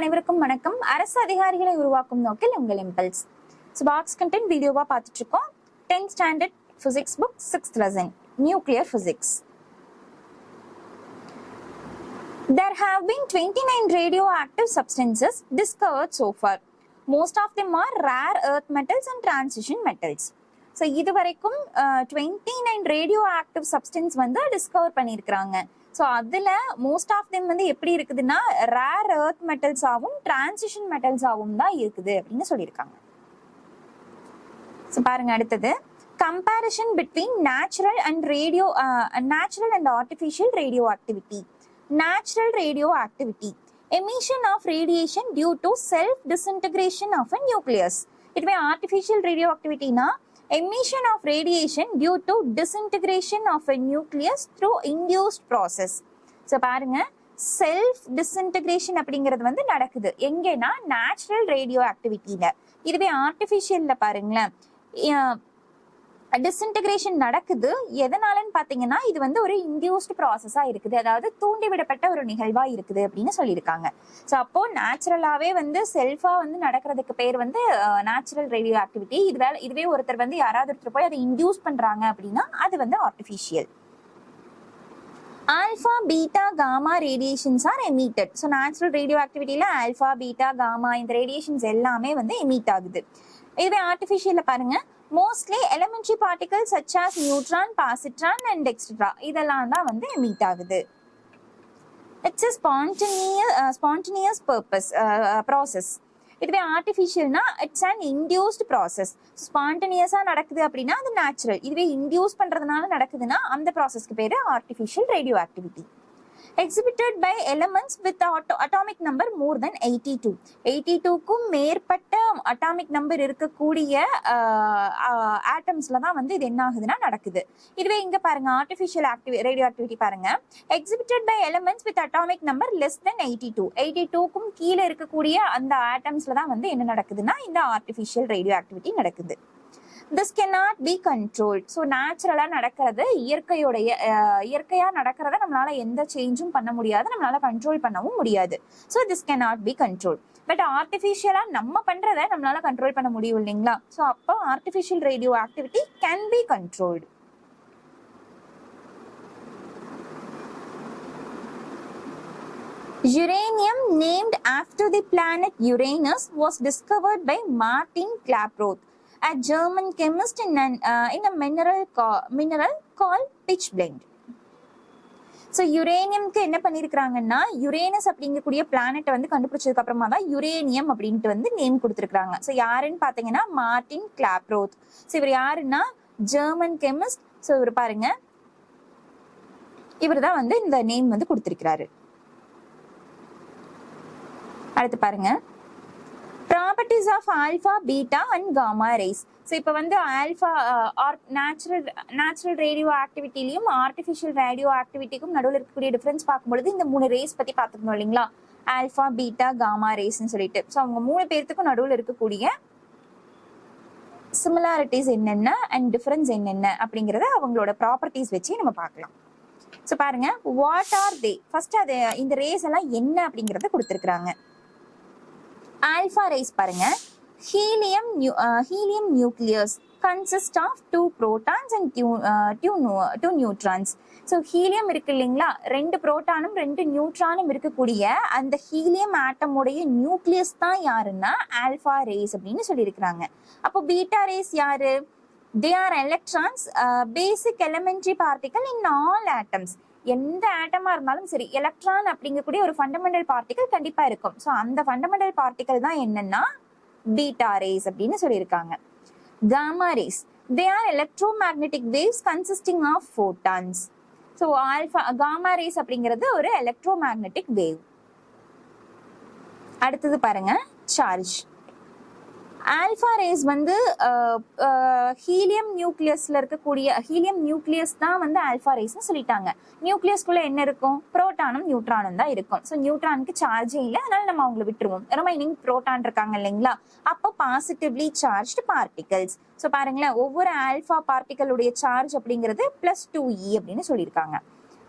அனைவருக்கும் வணக்கம். அரசு அதிகாரிகளை உருவாக்கும் நோக்கில் உங்கள் இம்பல்ஸ். பாக்ஸ் கண்டென்ட் வீடியோவா பார்த்துட்டு இருக்கோம். 10th standard physics book 6th lesson nuclear physics. There have been 29 radioactive substances discovered so far. Most of them are rare earth metals and transition metals. So இது வரைக்கும் 29 radioactive substance வந்து discover பண்ணியிருக்கிறாங்க. So அதில் most of them வந்து எப்படி இருக்குதுன்னா rare earth மெட்டல்ஸாகவும் transition மெட்டல்ஸாகவும் தான் இருக்குது அப்படின்னு சொல்லியிருக்காங்க. ஸோ பாருங்க, அடுத்தது comparison between natural and artificial radio activity. Natural radio activity, emission of radiation due to self disintegration of a nucleus. இதுவே artificial radioactivity na emission of radiation due to disintegration of a nucleus through induced process. So பாருங்க, self disintegration அப்படிங்கிறது வந்து நடக்குது எங்கன்னா natural radio ஆக்டிவிட்டியில. இதுவே ஆர்டிஃபிஷியல்ல பாருங்களேன், disintegration நடக்குது எதனாலன்னு பாத்தீங்கன்னா இது வந்து ஒரு இன்டியூஸ்ட் ப்ராசஸா இருக்குது, அதாவது தூண்டிவிடப்பட்ட ஒரு நிகழ்வா இருக்குது அப்படின்னு சொல்லியிருக்காங்க. ஸோ அப்போ நேச்சுரலாவே வந்து செல்ஃபா வந்து நடக்கிறதுக்கு பேர் வந்து நேச்சுரல் ரேடியோ ஆக்டிவிட்டி. இதுவே ஒருத்தர் வந்து யாராவது ஒருத்தர் போய் அதை இன்டியூஸ் பண்றாங்க அப்படின்னா அது வந்து artificial. Alpha beta gamma radiations are emitted. So natural radio ஆக்டிவிட்டியில ஆல்ஃபா பீட்டா காமா இந்த ரேடியேஷன்ஸ் எல்லாமே வந்து எமிட் ஆகுது. இதுவே ஆர்டிஃபிஷியல்ல பாருங்க, mostly elementary particles such as neutron, positron and etcetera இதெல்லாம் தான் வந்து எமிட் ஆகுது. It's spontaneous process. இதுவே ஆர்டிஃபிஷியல்னா இட்ஸ் அன் இன்டியூஸ்ட் ப்ராசஸ். ஸ்பான்டேனியஸா நடக்குது அப்படின்னா அது நேச்சுரல். இதுவே இன்டியூஸ் பண்றதுனால நடக்குதுன்னா அந்த ப்ராசஸ்க்கு பேரு artificial radio activity. Exhibited by elements with atomic number more than 82. 82க்கும் மேற்பட்ட அட்டாமிக் நம்பர் இருக்கக்கூடிய ஆட்டம்ஸ்ல தான் வந்து இது என்ன ஆகுதுன்னா நடக்குது. இதுவே இங்க பாருங்க, ஆர்டிஃபிஷியல் ரேடியோ ஆக்டிவிட்டி பாருங்க, exhibited by elements with atomic number less than 82. 82க்கும் கீழே இருக்கக்கூடிய அந்த ஆட்டம்ஸ்ல தான் வந்து என்ன நடக்குதுன்னா இந்த ஆர்டிஃபிஷியல் ரேடியோ ஆக்டிவிட்டி நடக்குது. This cannot be controlled. So நேச்சுரலா நடக்கிறது, இயற்கையா நடக்கிறத நம்மளால எந்த சேஞ்சும் பண்ண முடியாது, நம்மளால கண்ட்ரோல் பண்ணவும் முடியாது. So this cannot be controlled. But ஆர்டிஃபிஷியலா நம்ம பண்றதை நம்மளால கண்ட்ரோல் பண்ண முடியும் இல்லைங்களா? ஸோ அப்போ artificial radioactivity can be controlled. Uranium, named after the planet Uranus, was discovered by Martin Klaproth, a German chemist in a mineral called pitchblende. So யுரேனியம்க்கு என்ன பண்ணியிருக்கிறாங்கன்னா, யுரேனஸ் அப்படிங்கக்கூடிய பிளானட்டை வந்து கண்டுபிடிச்சதுக்கு அப்புறமா தான் யுரேனியம் அப்படின்ட்டு வந்து நேம் கொடுத்துருக்காங்க. ஸோ யாருன்னு பார்த்தீங்கன்னா மார்டின் கிளாப்ரோத். ஸோ இவர் யாருன்னா ஜெர்மன் கெமிஸ்ட். ஸோ இவர் பாருங்க, இவர் தான் வந்து இந்த நேம் வந்து கொடுத்துருக்கிறாரு. அடுத்து பாருங்க, properties of alpha beta and gamma rays. So இப்போ வந்து ஆல்ஃபா நேச்சுரல் ரேடியோ ஆக்டிவிட்டிலையும் ஆர்டிஃபிஷியல் ரேடியோ ஆக்டிவிட்டிக்கும் நடுவில் இருக்கக்கூடிய டிஃபரன்ஸ் பார்க்கும்பொழுது இந்த 3 ரேஸ் பற்றி பார்த்துக்கணும் இல்லைங்களா? ஆல்ஃபா பீட்டா காமா ரேஸ்ன்னு சொல்லிட்டு. ஸோ அவங்க 3 பேர்த்துக்கும் நடுவில் இருக்கக்கூடிய சிமிலாரிட்டிஸ் என்னென்ன அண்ட் டிஃபரன்ஸ் என்னென்ன அப்படிங்கிறத அவங்களோட ப்ராப்பர்ட்டிஸ் வச்சு நம்ம பார்க்கலாம். ஸோ பாருங்க, வாட் ஆர் தே? ஃபர்ஸ்ட் அது இந்த ரேஸ் எல்லாம் என்ன அப்படிங்கிறத கொடுத்துருக்குறாங்க. ஆல்ஃபா ரேஸ் பாருங்க, helium nucleus consist of 2 protons and 2 neutrons. So helium இருக்கு இல்லைங்களா, 2 புரோட்டானும் 2 நியூட்ரானும் இருக்கக்கூடிய அந்த ஹீலியம் ஆட்டமுடைய நியூக்ளியஸ் தான் யாருன்னா ஆல்ஃபா ரேஸ் அப்படின்னு சொல்லியிருக்கிறாங்க. அப்போ பீட்டா ரேஸ் யாரு? They are electrons, basic elementary particle in all atoms. எந்த ஆட்டமா இருந்தாலும் சரி, எலக்ட்ரான் அப்படிங்கக்கூடிய ஒரு ஃபண்டமெண்டல் பார்ட்டிகல் கண்டிப்பா இருக்கும். ஸோ அந்த ஃபண்டமெண்டல் பார்ட்டிகல் தான் என்னன்னா பீட்டா ரேஸ் அப்படின்னு சொல்லியிருக்காங்க. Gamma rays, they are electromagnetic waves consisting of photons. So gamma rays அப்படிங்கிறது ஒரு எலக்ட்ரோமேக்னெட்டிக் வேவ். அடுத்தது பாருங்க, சார்ஜ். ஆல்ஃபா ரேஸ் வந்து ஹீலியம் நியூக்ளியஸ் தான் வந்து ஆல்ஃபா ரேஸ்னு சொல்லிட்டாங்க. நியூக்ளியஸ்குள்ள என்ன இருக்கும்? புரோட்டானும் நியூட்ரானும் தான் இருக்கும். ஸோ நியூட்ரானுக்கு சார்ஜே இல்லை, அதனால நம்ம அவங்களை விட்டுருவோம். ரிமைனிங் புரோட்டான் இருக்காங்க இல்லைங்களா, அப்போ பாசிட்டிவ்லி சார்ஜ்டு பார்ட்டிகல்ஸ். ஸோ பாருங்களேன், ஒவ்வொரு ஆல்ஃபா பார்ட்டிகளுடைய சார்ஜ் அப்படிங்கிறது +2e அப்படின்னு சொல்லியிருக்காங்க.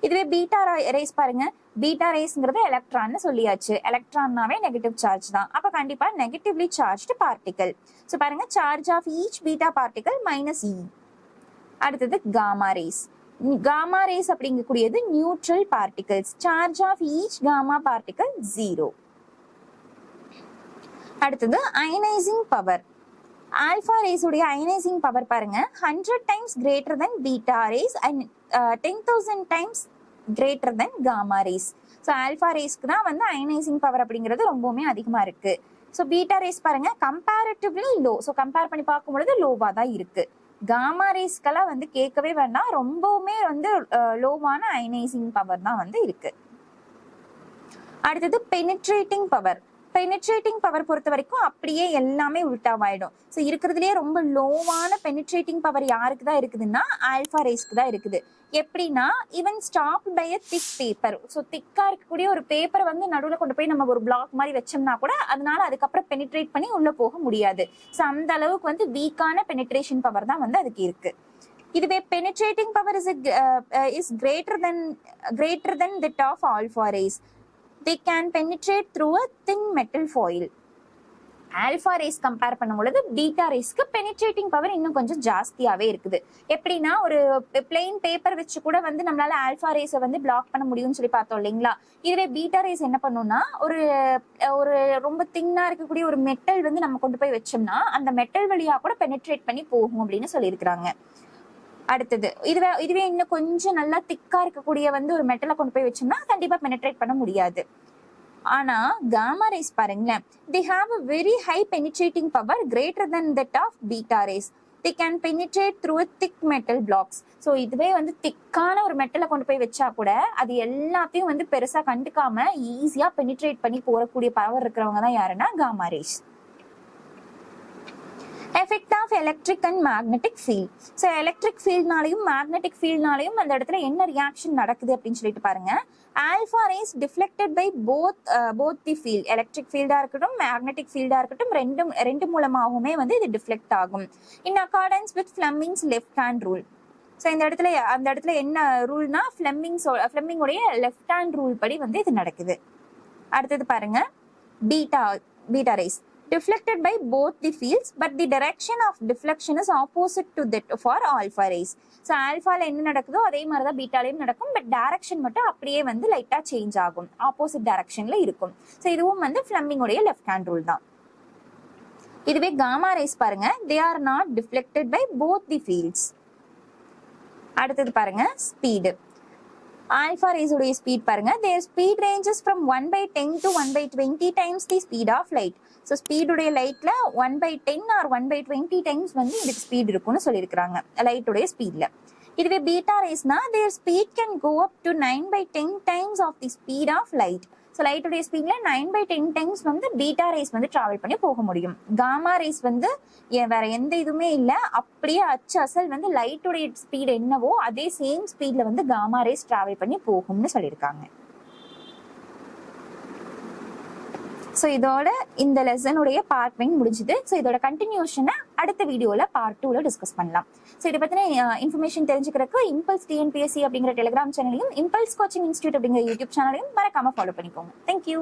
இதுவே பீட்டா ரேஸ் பாருங்க, பீட்டா ரேஸ்ங்கிறது எலக்ட்ரான்னு சொல்லியாச்சு. எலக்ட்ரான்னாவே நெகட்டிவ் சார்ஜ் தான். அப்ப கண்டிப்பா நெகட்டிவ்லி சார்ஜ்டு பார்ட்டிகல். ஸோ பாருங்க, charge of each beta particle -e. அடுத்தது காமா ரேஸ். காமா ரேஸ் அப்படிங்கக்கூடியது neutral particles. Charge of each gamma particle 0. அடுத்தது அயனைசிங் பவர். ஆல்பா ரேஸ் உடைய அயனைசிங் பவர் பாருங்க, 100 times greater than beta rays and 10,000 times greater than gamma rays. So alpha ரேஸ்க்கு தான் வந்து ionising power அப்படிங்கிறது ரொம்பவுமே அதிகமா இருக்கு. ஸோ பீட்டா ரேஸ் பாருங்க கம்பேரிட்டிவ்லி லோ. ஸோ கம்பேர் பண்ணி பார்க்கும் பொழுது லோவா தான் இருக்கு. காமா ரேஸ்க்கெல்லாம் வந்து கேட்கவே வேண்டாம், ரொம்பவுமே வந்து லோவான அயனைசிங் பவர் தான் வந்து இருக்கு. அடுத்தது பெனிட்ரேட்டிங் பவர். பெனிட்ரேட்டிங் பவர் பொறுத்த வரைக்கும் அப்படியே எல்லாமே உல்டாவாயிடும். ஸோ இருக்கிறதுலேயே ரொம்ப லோவான பெனிட்ரேட்டிங் பவர் யாருக்கு தான் இருக்குதுன்னா ஆல்பா ரேஸ்க்கு தான் இருக்குது. எப்படின்னா, even stop by a thick paper. So திக்கா இருக்கக்கூடிய ஒரு பேப்பரை வந்து நடுவில் கொண்டு போய் நம்ம ஒரு பிளாக் மாதிரி வச்சோம்னா கூட அதனால அதுக்கப்புறம் பெனிட்ரேட் பண்ணி உள்ள போக முடியாது. ஸோ அந்த அளவுக்கு வந்து வீக்கான பெனிட்ரேஷன் பவர் தான் வந்து அதுக்கு இருக்கு. இதுவே penetrating power is greater than that of alpha rays. They can penetrate through a thin metal foil. Alpha race compare பண்ணும் பொழுது பீட்டா ரேஸ்க்கு பெனிட்ரேட்டிங் பவர் இன்னும் கொஞ்சம் ஜாஸ்தியாவே இருக்குது. எப்படின்னா, ஒரு பிளெயின் பேப்பர் வச்சு கூட வந்து நம்மளால ஆல்பா ரேஸை வந்து பிளாக் பண்ண முடியும்னு சொல்லி பார்த்தோம் இல்லைங்களா. இதுவே பீட்டா ரேஸ் என்ன பண்ணும்னா, ஒரு ரொம்ப தின்னா இருக்கக்கூடிய ஒரு மெட்டல் வந்து நம்ம கொண்டு போய் வச்சோம்னா அந்த மெட்டல் வழியா கூட பெனிட்ரேட் பண்ணி போகும் அப்படின்னு சொல்லியிருக்கிறாங்க. அடுத்தது இதுவே இன்னும் கொஞ்சம் நல்லா திக்கா இருக்கக்கூடிய வந்து ஒரு மெட்டலை கொண்டு போய் வச்சோம்னா கண்டிப்பா பெனிட்ரேட் பண்ண முடியாது. ஆனா காமா ரேஸ் பாருங்களேன், they have a very high penetrating power greater than that of beta rays. They can penetrate through a thick metal blocks. So இதுவே வந்து திக்கான ஒரு மெட்டலை கொண்டு போய் வச்சா கூட அது எல்லாத்தையும் வந்து பெருசா கண்டுக்காம ஈஸியா பெனிட்ரேட் பண்ணி போறக்கூடிய பவர் இருக்கிறவங்க தான் யாருன்னா gamma rays. Effect of electric and magnetic field. So electric ஃபீல்ட்னாலையும் மேக்னெட்டிக் ஃபீல்ட்னாலையும் அந்த இடத்துல என்ன ரியாக்ஷன் நடக்குது அப்படின்னு சொல்லிட்டு பாருங்க. Alpha rays deflected by both the field. Electric ஃபீல்டா இருக்கட்டும் மேக்னெட்டிக் ஃபீல்டா இருக்கட்டும் ரெண்டு மூலமாகவுமே வந்து இது டிஃப்ளெக்ட் ஆகும். In accordance with ஃபிளெமிங்ஸ் left hand rule. So அந்த இடத்துல என்ன ரூல்னா ஃபிளெமிங்கோடைய லெஃப்ட் ஹேண்ட் ரூல் படி வந்து இது நடக்குது. அடுத்தது பாருங்க, beta race deflected by both the fields but the direction of deflection is opposite to that for alpha rays. So alpha-ல என்ன நடக்குதோ அதே மாதிரி தான் பீட்டாலையும் நடக்கும், பட் டைரக்ஷன் மட்டும் அப்படியே வந்து லைட்டா சேஞ்ச் ஆகும், ஆப்போசிட் டைரக்ஷன்ல இருக்கும். ஸோ இதுவும் வந்து ஃபிளெமிங்கோடைய லெஃப்ட் ஹேண்ட் ரூல் தான். இதுவே காமா ரேஸ் பாருங்க, they are not deflected by both the fields. அடுத்தது பாருங்க, ஸ்பீடு. ஆல்பா ரேஸ் உடைய ஸ்பீட் பாருங்க, their speed ranges from 1/10 to 1/20 times the speed of light. So ஸ்பீடுடைய லைட்ல 1/10 or 1/20 டைம்ஸ் வந்து இதுக்கு ஸ்பீட் இருக்கும்னு சொல்லியிருக்கிறாங்க லைட்டுடைய ஸ்பீட்ல. இதுவே beta ரேஸ்னா their speed can go up to 9/10 times of the speed of light. So லைட்டுடைய ஸ்பீட்ல 9/10 டைம்ஸ் வந்து பீட்டா ரேஸ் வந்து டிராவல் பண்ணி போக முடியும். காமா ரேஸ் வந்து வேற எந்த இதுவுமே இல்லை, அப்படியே அசல் வந்து லைட்டுடைய ஸ்பீட் என்னவோ அதே சேம் ஸ்பீட்ல வந்து காமா ரேஸ் டிராவல் பண்ணி போகும்னு சொல்லியிருக்காங்க. ஸோ இதோட இந்த லெசனுடைய பார்ட் 1 முடிஞ்சுது. ஸோ இதோட கண்டினியூஷனை அடுத்த வீடியோல பார்ட் 2ல டிஸ்கஸ் பண்ணலாம். ஸோ இதை பத்தின இன்ஃபர்மேஷன் தெரிஞ்சுக்கிறதுக்கு இம்பல்ஸ் டிஎன்பிஎஸ்சி அப்படிங்கிற டெலிகிராம் சேனலையும் இம்பல்ஸ் கோச்சிங் இன்ஸ்டியூட் அப்படிங்கிற யூடியூப் சேனலையும் மறக்காம ஃபாலோ பண்ணிக்கோங்க. தேங்க்யூ.